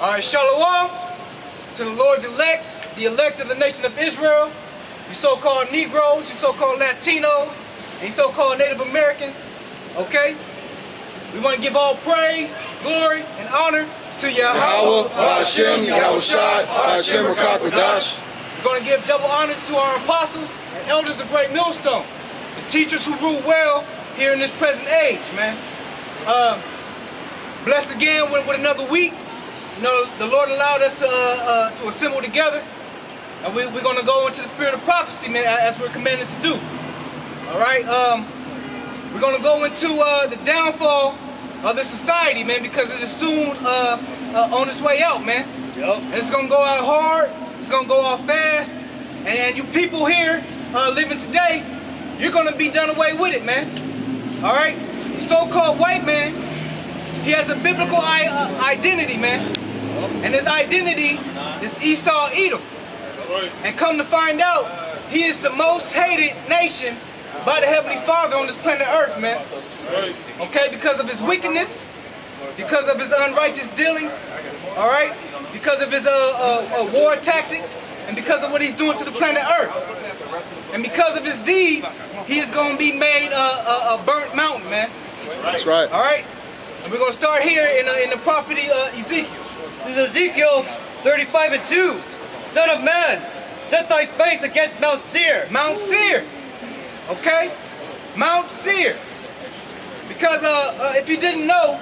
All right, shalom to the Lord's elect, the elect of the nation of Israel, you so-called Negroes, you so-called Latinos, and you so-called Native Americans, okay? We want to give all praise, glory, and honor to Yahweh, Hashem, Yahweh Shai, Hashem Rakakwadash. We're going to give double honors to our apostles and elders of Great Millstone, the teachers who rule well here in this present age, man. Blessed again with another week. You know, the Lord allowed us to assemble together, and we're going to go into the spirit of prophecy, man, as we're commanded to do. All right, we're going to go into the downfall of the society, man, because it is soon on its way out, man. Yep. And it's going to go out hard. It's going to go out fast. And you people here living today, you're going to be done away with it, man. All right? The so-called white man, he has a biblical identity, man. And his identity is Esau Edom. And come to find out, he is the most hated nation by the Heavenly Father on this planet Earth, man. Okay, because of his wickedness, because of his unrighteous dealings, all right? Because of his war tactics, and because of what he's doing to the planet Earth. And because of his deeds, he is going to be made a burnt mountain, man. That's right. All right? And we're going to start here in the prophet Ezekiel. This is Ezekiel 35:2. Son of man, set thy face against Mount Seir. Mount Seir. Okay? Mount Seir. Because if you didn't know,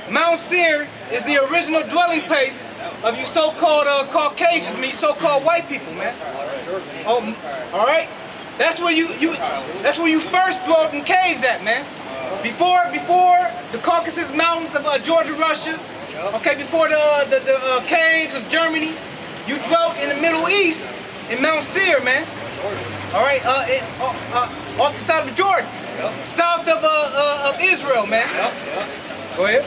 Mount Seir is the original dwelling place of you so-called Caucasians, you so-called white people, man. Oh, all right? That's where you first dwelt in caves at, man. Before the Caucasus Mountains of Georgia, Russia, okay, before the caves of Germany, you dwelt in the Middle East in Mount Seir, man. All right, off the side of Jordan, south of Israel, man. Go ahead.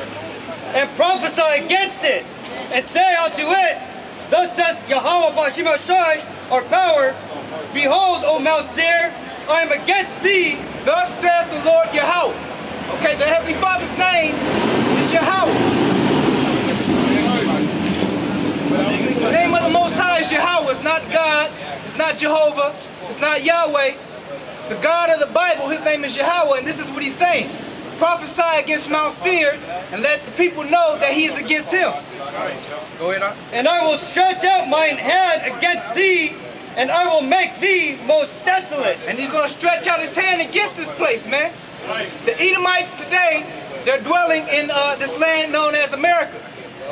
And prophesy against it, and say unto it, thus says Yahweh Bashim Shai, our power, behold, O Mount Seir, I am against thee. Thus saith the Lord Yahweh. Okay, the Heavenly Father's name is Yahweh. The name of the Most High is Yahweh. It's not God. It's not Jehovah. It's not Yahweh. The God of the Bible, his name is Yahweh, and this is what he's saying. Prophesy against Mount Seir and let the people know that he is against him. Go ahead, And I will stretch out mine hand against thee, and I will make thee most desolate. And he's going to stretch out his hand against this place, man. The Edomites today, they're dwelling in this land known as America.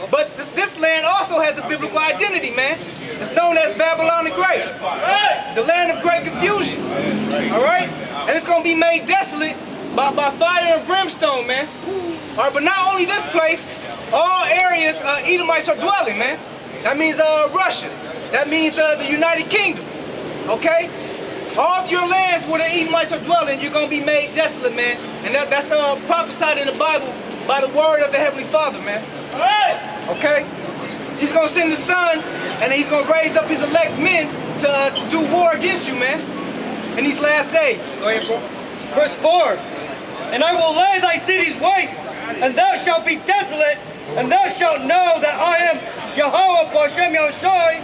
But this land also has a biblical identity, man. It's known as Babylon the Great. The land of great confusion. All right? And it's going to be made desolate by fire and brimstone, man. All right, but not only this place, all areas Edomites are dwelling, man. That means Russia. That means the United Kingdom. Okay? All your lands where the Edomites are dwelling, you're going to be made desolate, man. And that's prophesied in the Bible by the word of the Heavenly Father, man. Okay? He's going to send the Son, and he's going to raise up his elect men to do war against you, man, in these last days. Go ahead, bro. Verse 4. And I will lay thy cities waste, and thou shalt be desolate, and thou shalt know that I am Yahweh B'Shem Yahushai,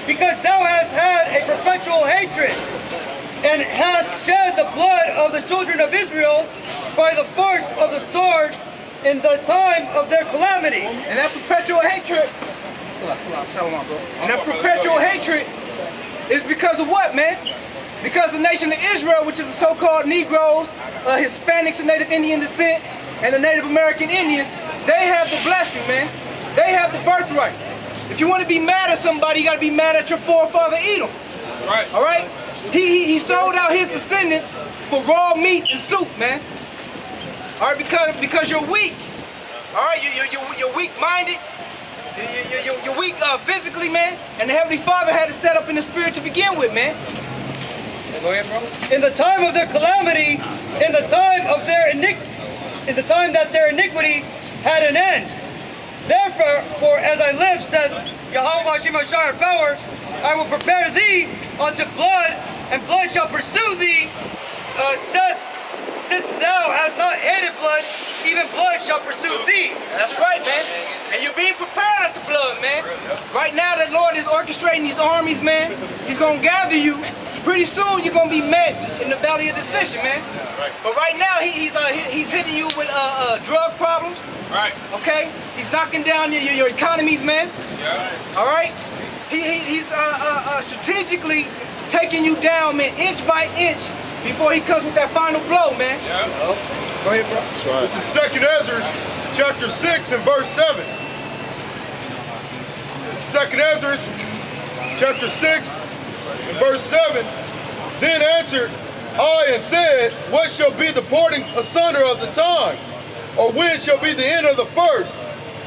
because thou hast had a perpetual hatred, and hast shed the blood of the children of Israel by the force of the sword in the time of their calamity. And that perpetual hatred, and that perpetual hatred is because of what, man? Because the nation of Israel, which is the so-called Negroes, Hispanics of Native Indian descent, and the Native American Indians, they have the blessing, man. They have the birthright. If you want to be mad at somebody, you got to be mad at your forefather Edom. Right. All right? He sold out his descendants for raw meat and soup, man. All right, because you're weak. All right, you're weak-minded. You're weak physically, man. And the Heavenly Father had to set up in the spirit to begin with, man. Go ahead, bro. In the time of their calamity, in the time of their that their iniquity had an end. Therefore, for as I live, said Yahweh Shemashar power, I will prepare thee unto blood, and blood shall pursue thee. Since thou hast not hated blood, even blood shall pursue thee. That's right, man. And you're being prepared unto blood, man. orchestrating these armies, man. He's gonna gather you. Pretty soon you're gonna be met in the valley of decision, man. But right now he's hitting you with drug problems. Right. Okay. He's knocking down your economies, man. Yeah. All right. He's strategically taking you down, man, inch by inch before he comes with that final blow, man. Yeah. Go ahead, bro. That's right. This is 2nd Ezra, chapter 6 and verse 7. 2nd Ezra, chapter 6 and verse 7. Then answered I and said, what shall be the parting asunder of the times? Or when shall be the end of the first,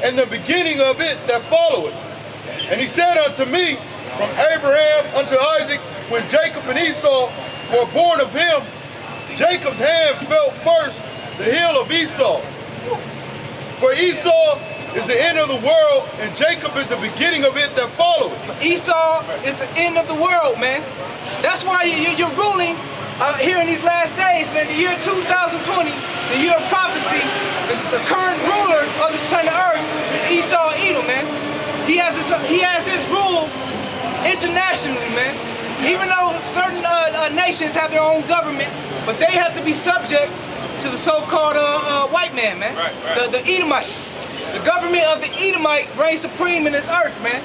and the beginning of it that followeth? And he said unto me, from Abraham unto Isaac, when Jacob and Esau were born of him, Jacob's hand felt first the heel of Esau. For Esau is the end of the world, and Jacob is the beginning of it that followeth. Esau is the end of the world, man. That's why you're ruling here in these last days, man. The year 2020, the year of prophecy, the current ruler of this planet Earth is Esau Edom, man. He has his rule internationally, man. Even though certain nations have their own governments, but they have to be subject to the so-called white man, man. Right. The Edomites. The government of the Edomite reigns supreme in this earth, man.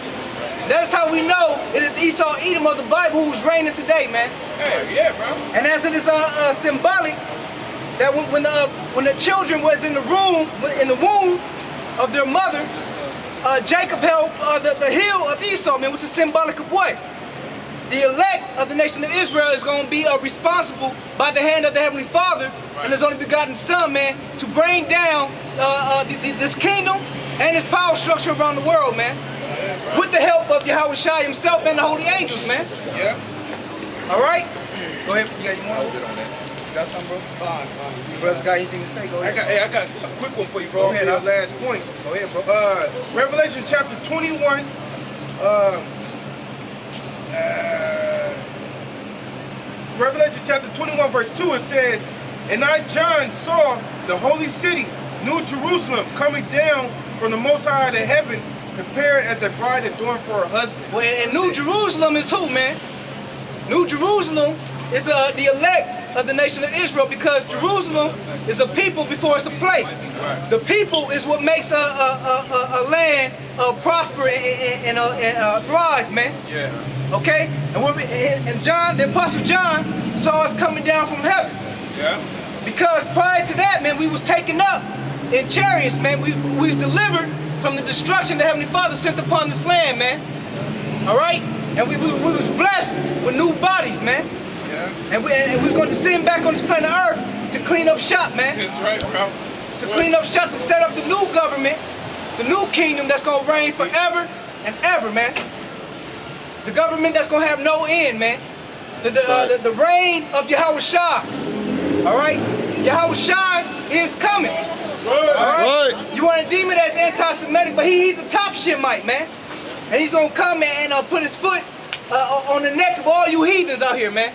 That's how we know it is Esau Edom of the Bible who's reigning today, man. Hey, yeah, bro. And as it is symbolic that when the children was in the womb of their mother, Jacob held the heel of Esau, man, which is symbolic of what? The elect of the nation of Israel is going to be responsible by the hand of the Heavenly Father and His only begotten Son, man, to bring down this kingdom and His power structure around the world, man, with the help of Yahweh Shai himself and the holy angels, man. Yeah. All right? Go ahead. You got more? You got something, bro? Fine. You brothers got anything to say? Go ahead. I got a quick one for you, bro. Go ahead, your last point. Go ahead, bro. Revelation chapter 21. Revelation chapter 21 verse 2, it says, and I, John, saw the holy city, New Jerusalem, coming down from the Most High to heaven, prepared as a bride adorned for her husband. Well, and New Jerusalem is who, man? New Jerusalem is the elect of the nation of Israel, because Jerusalem is a people before it's a place. The people is what makes a land prosper and thrive, man. Yeah. Okay? And John, the Apostle John, saw us coming down from heaven. Yeah. Because prior to that, man, we was taken up in chariots, man. We was delivered from the destruction the Heavenly Father sent upon this land, man. All right? And we was blessed with new bodies, man. Yeah. And we was going to send back on this planet Earth to clean up shop, man. That's right, bro. To clean up shop, to set up the new government, the new kingdom that's going to reign forever and ever, man. The government that's going to have no end, man. The reign of Yahweh Shai. All right? Yahweh Shai is coming. All right? You want to deem it as anti-Semitic, but he's a top Shemite, man. And he's going to come and put his foot on the neck of all you heathens out here, man.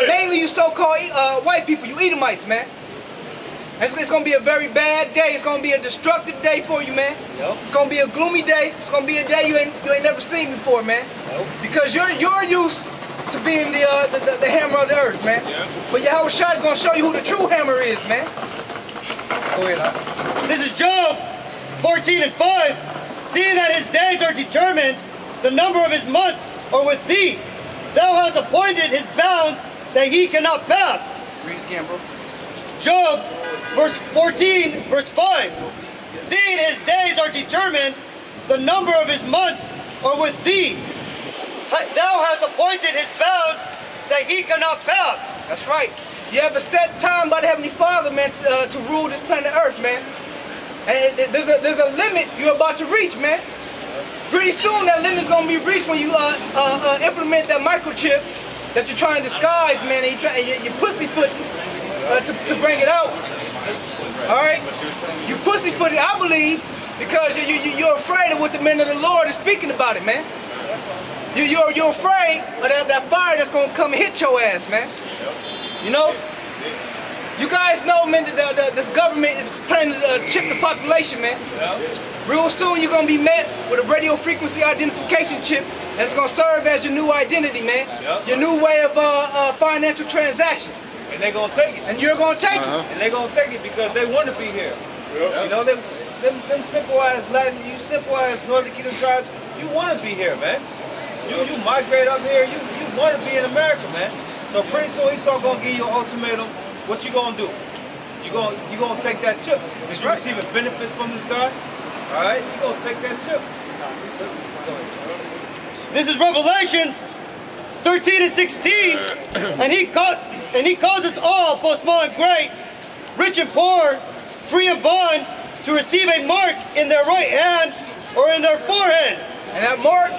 Mainly you so-called white people, you Edomites, man. It's going to be a very bad day. It's going to be a destructive day for you, man. Yep. It's going to be a gloomy day. It's going to be a day you ain't never seen before, man. Nope. Because you're used to being the hammer of the earth, man. Yeah. But Yahweh Shai is going to show you who the true hammer is, man. Go ahead, huh? This is Job 14 and 5. Seeing that his days are determined, the number of his months are with thee. Thou hast appointed his bounds that he cannot pass. Read it again, bro. Job, verse 14, verse 5. Seeing his days are determined, the number of his months are with thee. Thou hast appointed his bounds that he cannot pass. That's right. You have a set time by the Heavenly Father, man, to rule this planet Earth, man. And there's a limit you're about to reach, man. Pretty soon that limit's gonna be reached when you implement that microchip that you're trying to disguise, man, and you're pussyfooting to bring it out. All right? You pussyfooting, I believe, because you're afraid of what the men of the Lord is speaking about it, man. You're afraid of that fire that's gonna come and hit your ass, man. You know? You guys know, man, that this government is planning to chip the population, man. Real soon you're gonna be met with a radio frequency identification chip that's gonna serve as your new identity, man. Yep. Your new way of financial transaction. And they're gonna take it. And you're gonna take it. And they're gonna take it because they want to be here. You know, them simple ass Latin, you simple ass Northern Kingdom tribes, you want to be here, man. You migrate up here, you want to be in America, man. So pretty soon Esau gonna give you an ultimatum. What you gonna do? You gonna take that chip because you're receiving benefits from this guy. All right, you gonna take that chip. This is Revelations 13 and 16, and he calls us all, both small and great, rich and poor, free and bond, to receive a mark in their right hand or in their forehead. And that mark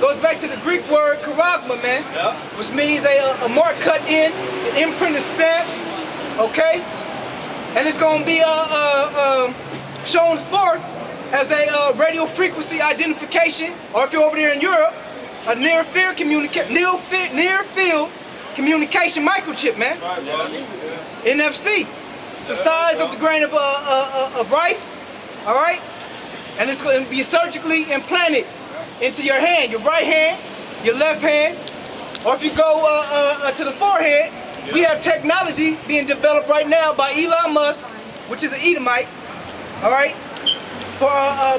goes back to the Greek word charagma, man, which means a mark cut in, an imprinted stamp, okay? And it's gonna be shown forth as a radio frequency identification, or if you're over there in Europe, a near field communication microchip, man. NFC. It's the size of the grain of rice, all right? And it's going to be surgically implanted into your hand, your right hand, your left hand, or if you go to the forehead, we have technology being developed right now by Elon Musk, which is an Edomite, all right, for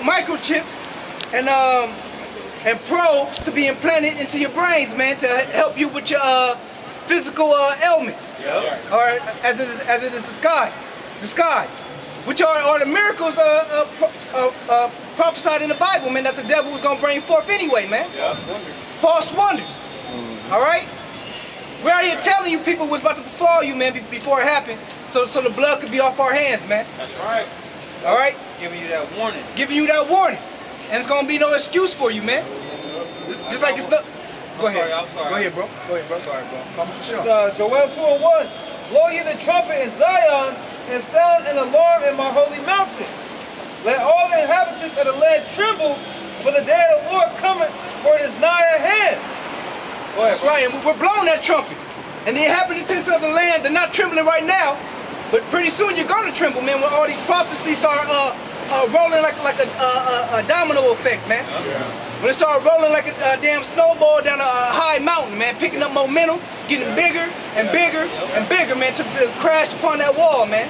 microchips and probes to be implanted into your brains, man, to help you with your physical ailments, or as it is disguised, which are the miracles prophesied in the Bible, man, that the devil was gonna bring forth anyway, man. False wonders. All right. We're out here telling you people was about to befall you, man, before it happened, so the blood could be off our hands, man. That's right. All right. Giving you that warning. Giving you that warning, and it's gonna be no excuse for you, man. Just like it's the. Go ahead. I'm sorry. Go ahead, bro. Go ahead, bro. Sorry, bro. It's Joel 2:1. Blow ye the trumpet in Zion and sound an alarm in my holy mountain. Let all the inhabitants of the land tremble, for the day of the Lord cometh, for it is nigh at hand. That's right, and we're blowing that trumpet. And the inhabitants of the land, they're not trembling right now, but pretty soon you're gonna tremble, man, when all these prophecies start rolling like a domino effect, man. When it started rolling like a damn snowball down a high mountain, man, picking up momentum, getting bigger and bigger and bigger, man, to crash upon that wall, man.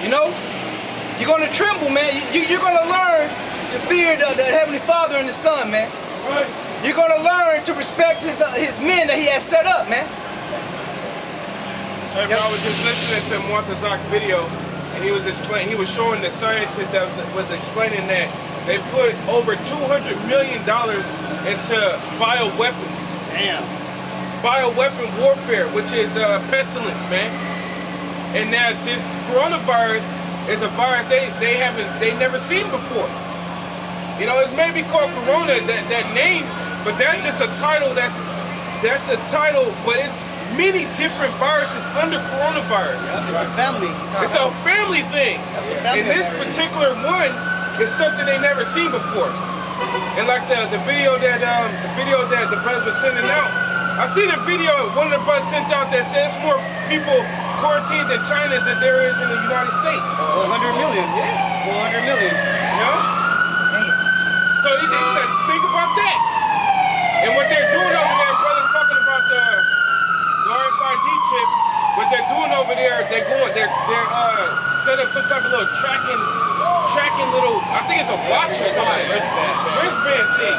You know? You're gonna tremble, man. You're gonna learn to fear the Heavenly Father and the Son, man. You're gonna learn to respect his men that he has set up, man. Hey, bro, I was just listening to Montezak's video, and he was showing the scientists that was explaining that they put over $200 million into bioweapons. Damn. Bioweapon warfare, which is pestilence, man. And now this coronavirus is a virus they never seen before. You know, it's maybe called Corona, that name, but that's just a title. That's a title, but it's many different viruses under coronavirus. It's a family. It's a family thing. And this particular one is something they never seen before. And like the video that the brothers were sending out, I seen a video one of the brothers sent out that says more people quarantined in China than there is in the United States. 400 million. Yeah. 400 million. You know? So he says, think about that. And what they're doing over there, brother, talking about the RFID chip, what they're doing over there, they're set up some type of little tracking little, I think it's a watch or something. Wristband thing.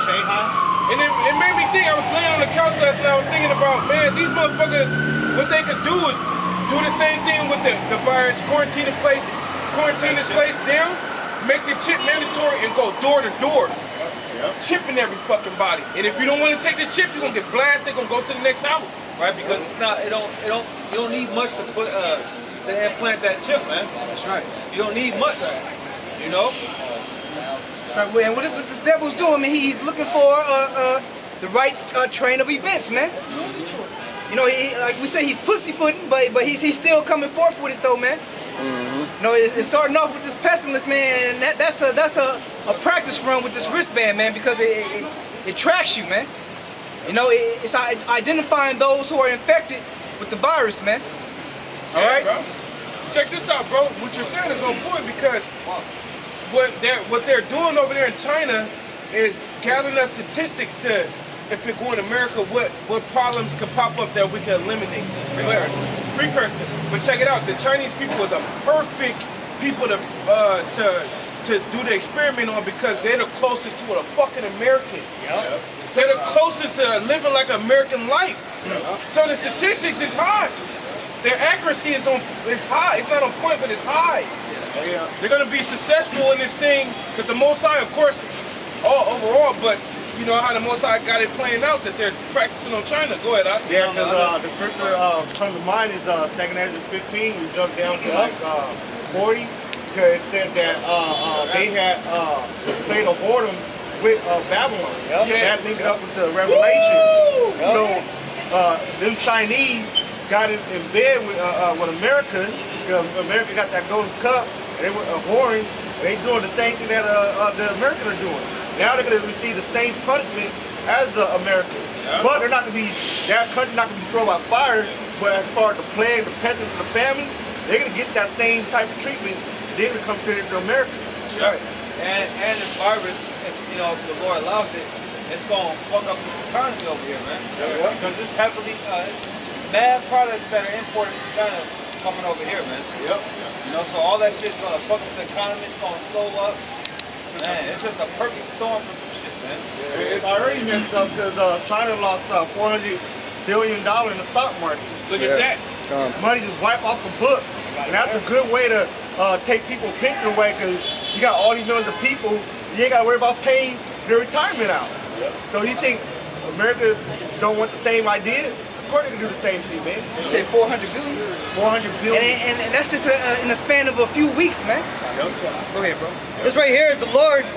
Chain high? And it made me think, I was laying on the couch last night, I was thinking about, man, these motherfuckers, what they could do is do the same thing with the virus, quarantine this place down, make the chip mandatory and go door to door. Chipping every fucking body. And if you don't want to take the chip, you're gonna get blasted, they're gonna go to the next house. Right, because it's not, you don't need much to put, to implant that chip, man. That's right. You don't need much, you know? That's right. And what this devil's doing, man, he's looking for the right train of events, man. You know, like we say, he's pussyfooting, but he's still coming forth with it, though, man. You know, it's starting off with this pestilence, man, and that's a practice run with this wristband, man, because it tracks you, man. You know, it's identifying those who are infected with the virus, man. All right? Bro. Check this out, bro. What you're saying is on point because what they're doing over there in China is gathering up statistics to, if it go in America, what problems could pop up that we can eliminate. Precursor. But check it out, the Chinese people is a perfect people to do the experiment on, because they're the closest to a fucking American. Yep. They're the closest to living like American life. So the statistics is high. Their accuracy is high. It's not on point, but it's high. They're gonna be successful in this thing, because the Most High, of course, overall, but you know how the Most High got it playing out that they're practicing on China. Go ahead, Doc. Yeah, because the scripture comes to mind is 2nd Ezra 15. We jump down to like 40, because it said that they had played a whoredom with Babylon. That linked up with the Revelation. So them Chinese got in bed with America, because America got that golden cup, and they were whoring. They doing the same thing that the Americans are doing. Now they're going to receive the same punishment as the Americans. But they're not going to be, that country not going to be thrown by fire, but as far as the plague, the peasants, and the famine, they're going to get that same type of treatment. They're going to come to America. Right. And this virus, if the Lord allows it, it's going to fuck up this economy over here, man. Because it's heavily, mad products that are imported from China coming over here, man. So all that shit's going to fuck up the economy, it's going to slow up. Man, it's just a perfect storm for some shit, man. It's already messed up, because China lost $400 billion in the stock market. Look at that. Money just wiped off the book. And that's a good way to take people's pension away, because you got all these millions of people, you ain't got to worry about paying their retirement out. So you think America don't want the same idea? Of course they can do the same thing, man. You said 400 billion? 400 billion. And that's just in a span of a few weeks, man. Go ahead, bro. This right here is the Lord's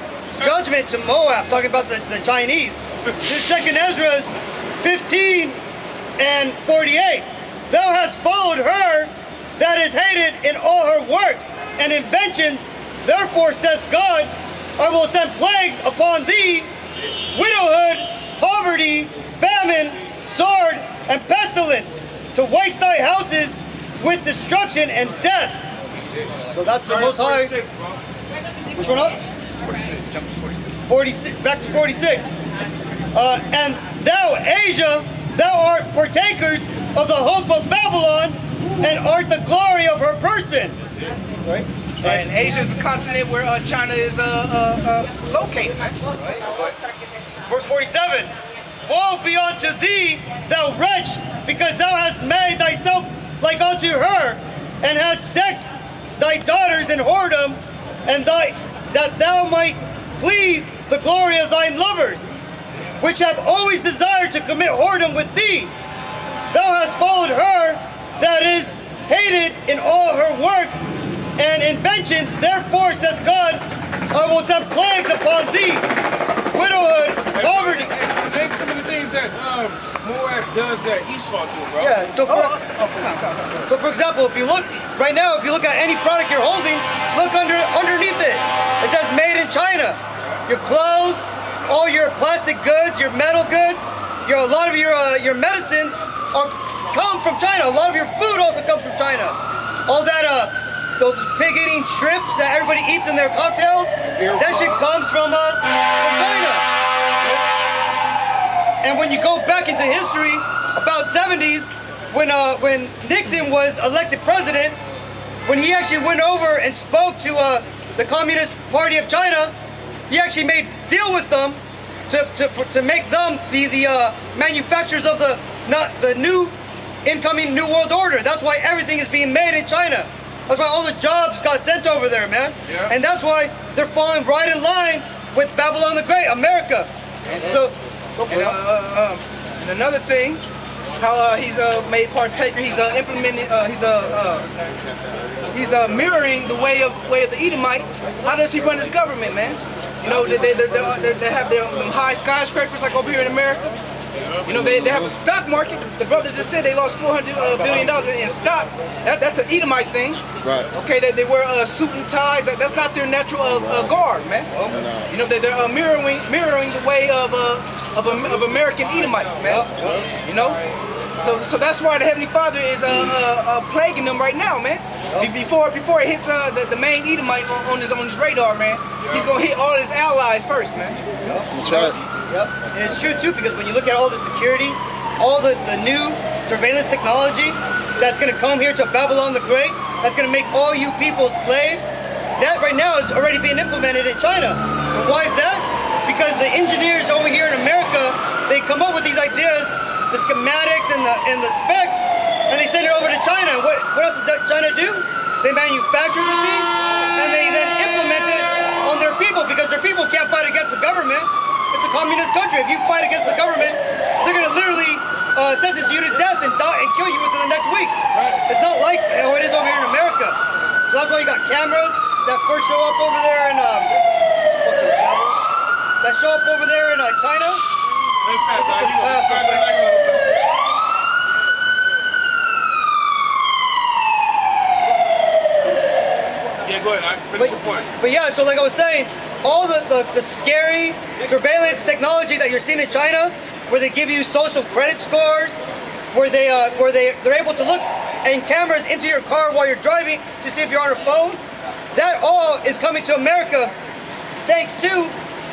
judgment to Moab, talking about the Chinese. This 2nd Ezra 15 and 48. Thou hast followed her that is hated in all her works and inventions. Therefore saith God, I will send plagues upon thee, widowhood, poverty, famine, sword, and pestilence, to waste thy houses with destruction and death. So that's the Most High. 46, bro. Which one up? 46, jump to 46. 46, back to 46. And thou, Asia, thou art partakers of the hope of Babylon, and art the glory of her person. Right? And Asia is the continent where China is located, man. Verse 47. Woe be unto thee, thou wretch, because thou hast made thyself like unto her, and hast decked thy daughters in whoredom, and that thou might please the glory of thine lovers, which have always desired to commit whoredom with thee. Thou hast followed her that is hated in all her works and inventions. Therefore says God, I will send plagues upon thee, widowhood, poverty. Name some of the things that Moab does that Esau do, bro. Yeah, so for example, if you look right now, if you look at any product you're holding, look underneath it. It says made in China. Your clothes, all your plastic goods, your metal goods, a lot of your medicines come from China. A lot of your food also comes from China. All that those pig-eating shrimps that everybody eats in their cocktails, that shit comes from China. And when you go back into history, about 70s, when Nixon was elected president, when he actually went over and spoke to the Communist Party of China, he actually made a deal with them to make them be the manufacturers of the new incoming New World Order. That's why everything is being made in China. That's why all the jobs got sent over there, man. Yeah. And that's why they're falling right in line with Babylon the Great, America. And another thing, how he's made partaker, he's implementing, he's mirroring the way of the Edomite. How does he run his government, man? You know, they have their high skyscrapers like over here in America. You know, they have a stock market. The brother just said they lost $400 billion in stock. That's an Edomite thing. Right. Okay, they wear a suit and tie. That's not their natural garb, man. You know, they're mirroring the way of American Edomites, man. You know, So that's why the Heavenly Father is plaguing them right now, man. Before it hits the main Edomite on his radar, man, he's gonna hit all his allies first, man. That's right. Yep. And it's true too, because when you look at all the security, all the new surveillance technology that's gonna come here to Babylon the Great, that's gonna make all you people slaves, that right now is already being implemented in China. But why is that? Because the engineers over here in America, they come up with these ideas, the schematics and the specs, and they send it over to China. What else does China do? They manufacture the things, and they then implement it on their people, because their people can't fight against the government. It's a communist country. If you fight against the government, they're gonna literally sentence you to death and kill you within the next week. It's not like how it is over here in America. So that's why you got cameras that first show up over there in that show up over there in China. Yeah, go ahead. Finish your point. But yeah, so like I was saying, all the scary surveillance technology that you're seeing in China, where they give you social credit scores, where they're able to look and cameras into your car while you're driving to see if you're on a phone, that all is coming to America thanks to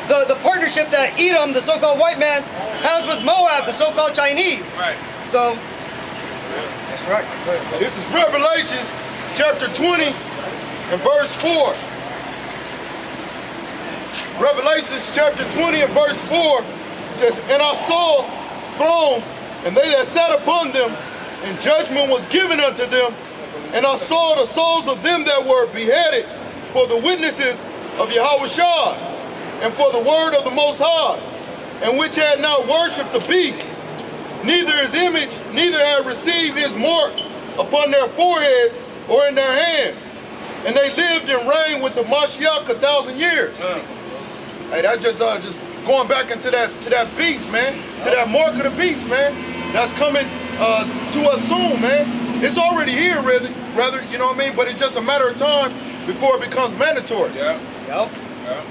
the partnership that Edom, the so-called white man, has with Moab, the so-called Chinese. Right. So that's right. This is Revelations chapter 20 and verse 4. Revelations chapter 20 and verse 4 says, "And I saw thrones, and they that sat upon them, and judgment was given unto them. And I saw the souls of them that were beheaded for the witnesses of Yahushua, and for the word of the Most High, and which had not worshipped the beast, neither his image, neither had received his mark upon their foreheads or in their hands. And they lived and reigned with the Mashiach 1,000 years." Hey, that just going back into that beast, man, to that mark of the beast, man. That's coming to us soon, man. It's already here, rather, you know what I mean? But it's just a matter of time before it becomes mandatory. Yeah. Yep. Yeah.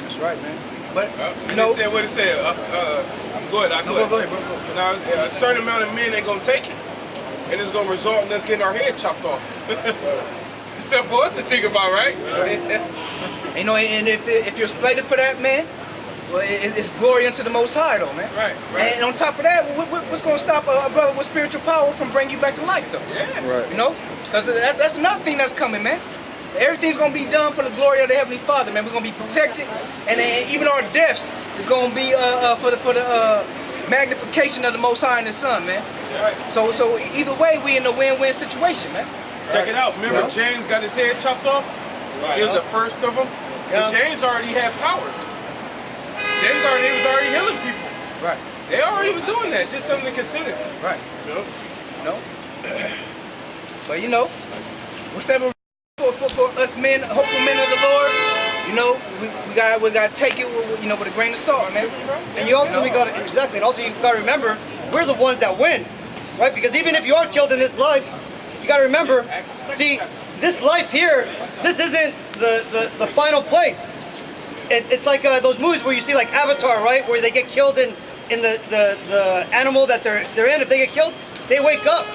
That's right, man. But You you know, said what it said. Go ahead. go ahead, bro. Now, a certain amount of men ain't gonna take it, and it's gonna result in us getting our head chopped off. Except for us to think about, right? You know, and if you're slated for that, man, well, it's glory unto the Most High, though, man. Right. And on top of that, what's going to stop a brother with spiritual power from bringing you back to life, though? Yeah. Right. You know, because that's another thing that's coming, man. Everything's going to be done for the glory of the Heavenly Father, man. We're going to be protected, and even our deaths is going to be for the magnification of the Most High and His Son, man. Right. So either way, we in a win-win situation, man. Check it out. Remember, Yeah. James got his head chopped off? He was the first of them. Yeah. But James already had power. James was already healing people. Right. They already was doing that. Just something to consider. Right. You know? But you know, whatever for us men, hopeful men of the Lord, you know, we got to take it with a grain of salt, man. and you ultimately got to, exactly, and ultimately you got to remember, we're the ones that win, right? Because even if you are killed in this life, you got to remember, see, this life here, this isn't the final place. It's like those movies where you see like Avatar, right? Where they get killed in the animal that they're in. If they get killed, they wake up,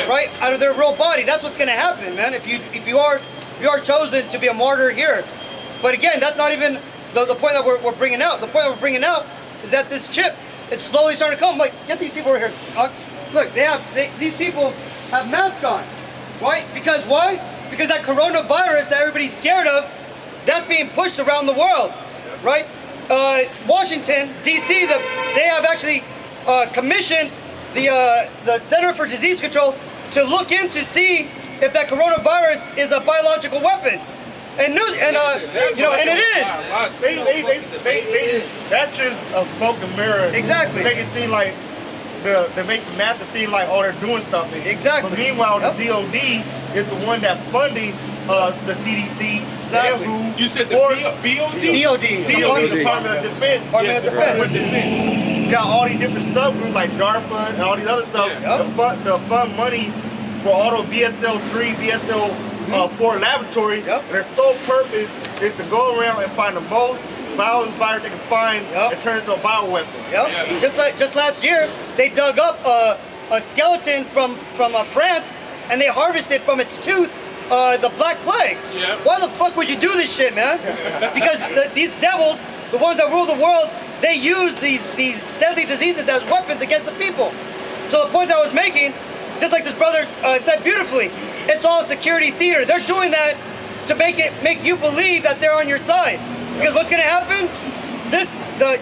right, out of their real body. That's what's gonna happen, man. If you are chosen to be a martyr here. But again, that's not even the point that we're bringing out. The point that we're bringing out is that this chip, it's slowly starting to come. Like, get these people over here. Look, these people have masks on, right? Because why? Because that coronavirus that everybody's scared of, that's being pushed around the world, right? Washington, D.C., they have actually commissioned the Center for Disease Control to look in to see if that coronavirus is a biological weapon. And it is. That's just a smoke and mirror. Exactly. Make it seem like they make the master seem like they're doing something. Exactly. But meanwhile, Yep. the DOD is the one that's funding the CDC. Exactly. WHO, You said the or BOD? DOD. Department of Defense. Department of Defense. You got all these different subgroups like DARPA and all these other stuff Yeah. to fund money for all those BSL-3, BSL-4 laboratories. Yep. And their sole purpose is to go around and find the most violent virus they can find Yep. and turn it into a bioweapon. Yep. Yeah. Just last year, they dug up a skeleton from France, and they harvested from its tooth the Black Plague. Yeah. Why the fuck would you do this shit, man? Because these devils, the ones that rule the world, they use these deadly diseases as weapons against the people. So the point that I was making, just like this brother said beautifully, it's all security theater. They're doing that to make you believe that they're on your side. Because what's gonna happen?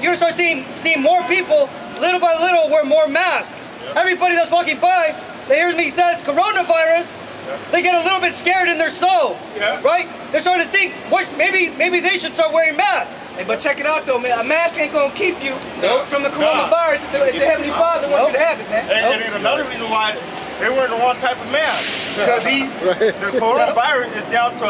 You're gonna start seeing more people little by little wear more masks. Everybody that's walking by, they hear me says coronavirus, they get a little bit scared in their soul, right? They're starting to think, what? Maybe they should start wearing masks. Hey, but check it out though, man. A mask ain't gonna keep you from the coronavirus if the Heavenly Father wants you to have it, man. And then another reason why they wearing the wrong type of mask, because the coronavirus is down to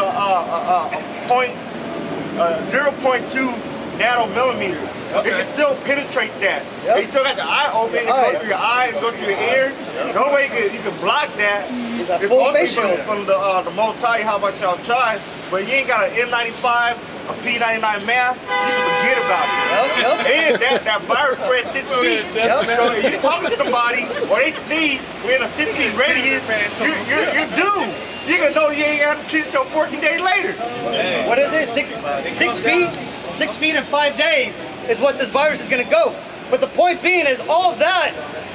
0.2 nanomillimeters. They can still penetrate that. They still got the eye open, it go through your eye and go through your ear. The only way you can block that is ultimately from the Most High, how about y'all try, but you ain't got an N95, a P99 mask, you can forget about it. And that virus spread 50 feet. So if you talking to somebody, or they sneeze within a 50 feet radius, you're doomed. You gonna know you ain't got to treat until 14 days later. What is it? 6 feet? 6 feet in 5 days is what this virus is gonna go. But the point being is all that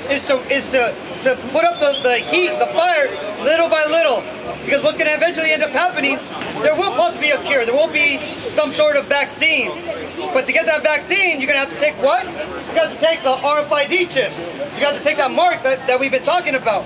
is to put up the heat, the fire, little by little. Because what's gonna eventually end up happening, there will possibly be a cure. There will be some sort of vaccine. But to get that vaccine, you're gonna have to take what? You got to take the RFID chip. You got to take that mark that we've been talking about.